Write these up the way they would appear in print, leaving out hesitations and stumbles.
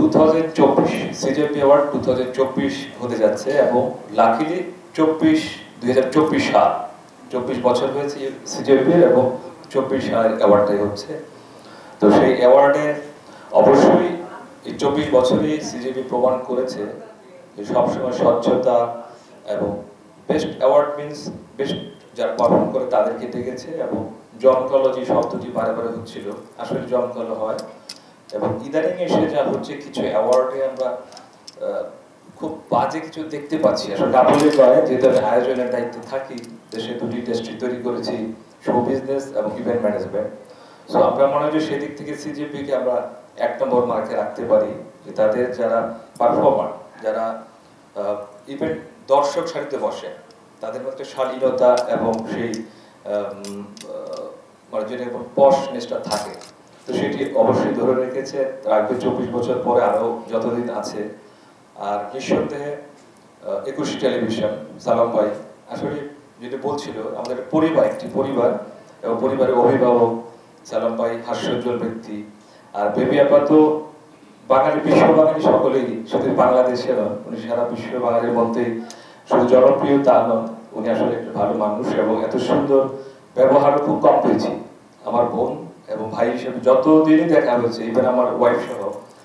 2024 CJP award 2024 হতে যাচ্ছে এবং লাকিলি 2024 সাল 24 বছর হয়েছে সিজেপির এবং 24 সালের অ্যাওয়ার্ডটাই হচ্ছে। তো সেই অ্যাওয়ার্ডে অবশ্যই এই 24 বছরে সিজেপি প্রমাণ করেছে যে সবসময় স্বচ্ছতা এবং বেস্ট অ্যাওয়ার্ড মিনস বেস্ট যারা পারফর্ম করে তাদেরকে ডেকেছে এবং জমকালো যে শব্দটি বারে বারে হচ্ছিল আসলে জমকালো হয় এবং ইদানিং এসে যা হচ্ছে কিছু অ্যাওয়ার্ডে আমরা খুব বাজে কিছু দেখতে পাচ্ছি। আসলে ডাবলে নয়, যেহেতু আমি আয়োজনের দায়িত্বে থাকি, দেশে দুটি ইন্ডাস্ট্রি তৈরি করেছি, শো বিজনেস এবং ইভেন্ট ম্যানেজমেন্ট। সো আমরা মনে হয় যে সেদিক থেকে সিজেপিকে আমরা 1 নম্বর মার্কে রাখতে পারি যে তাদের যারা পারফর্মার, যারা ইভেন্ট দর্শক সারিতে বসে, তাদের মধ্যে শালীনতা এবং সেই মানে যেটা পশনেসটা থাকে, তো সেটি অবশ্যই ধরে রেখেছে, রাখবে 24 বছর পরে আরো যতদিন আছে। আর নিঃসন্দেহে 21 টেলিভিশন সালাম ভাই আসলে যেটা বলছিল, আমাদের পরিবার একটি পরিবার এবং পরিবারের অভিভাবক সালাম ভাই হাস্যোজ্জ্বল ব্যক্তি। আর বেবি আপা তো বাঙালি, বিশ্ব বাঙালি সকলেই, শুধু বাংলাদেশে নয়, উনি সারা বিশ্ব বাঙালির মধ্যেই শুধু জনপ্রিয় তা নয়, উনি আসলে একটা ভালো মানুষ এবং এত সুন্দর ব্যবহারও খুব কম পেয়েছি। আমার বোন এবং ভাই হিসেবে যতদিনই দেখা হয়েছে, ইভেন আমার ওয়াইফ সহ,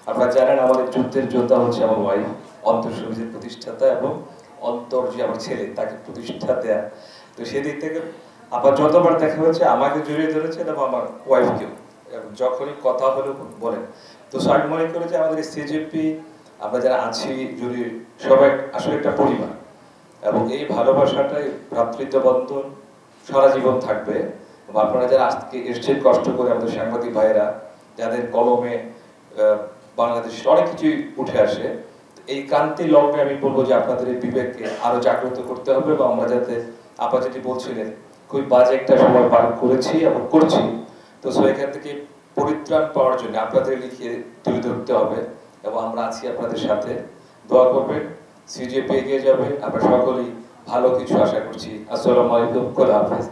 আপনারা জানেন আমাদের যুদ্ধের যোদ্ধা হচ্ছে আমার ওয়াইফ, অন্তর সমিতির প্রতিষ্ঠাতা এবং অন্তর যে আমার ছেলে তাকে প্রতিষ্ঠা দেয়া। তো সেদিক থেকে আবার যতবার দেখা হয়েছে আমাকে জড়িয়ে ধরেছেন এবং আমার ওয়াইফকেও, যখনই কথা হলো বলেন। তো আমি মনে করি যে আমাদের সিজেপি আমরা যারা আছি যদি সবাই আসলে একটা পরিবার এবং এই ভালোবাসাটাই ভ্রাতৃত্ব বন্ধন সারা জীবন থাকবে। আপনারা যারা আজকে এসছেন কষ্ট করে, আমাদের সাংবাদিক ভাইয়েরা যাদের কলমে বাংলাদেশের অনেক কিছুই উঠে আসে, এই ক্রান্তি লগ্নে আমি বলবো যে আপনাদের এই বিবেককে আরো জাগ্রত করতে হবে এবং আমরা যাতে আপা যেটি বলছিলেন খুবই বাজে একটা সময় পার করেছি এবং করছি, তো এখান থেকে পরিত্রাণ পাওয়ার জন্য আপনাদের লিখিয়ে তুলে ধরতে হবে এবং আমরা আছি আপনাদের সাথে। দোয়া করবেন, সিজেপি এগিয়ে যাবে, আমরা সকলেই ভালো কিছু আশা করছি। আসসালামু আলাইকুম, খোদা হাফেজ।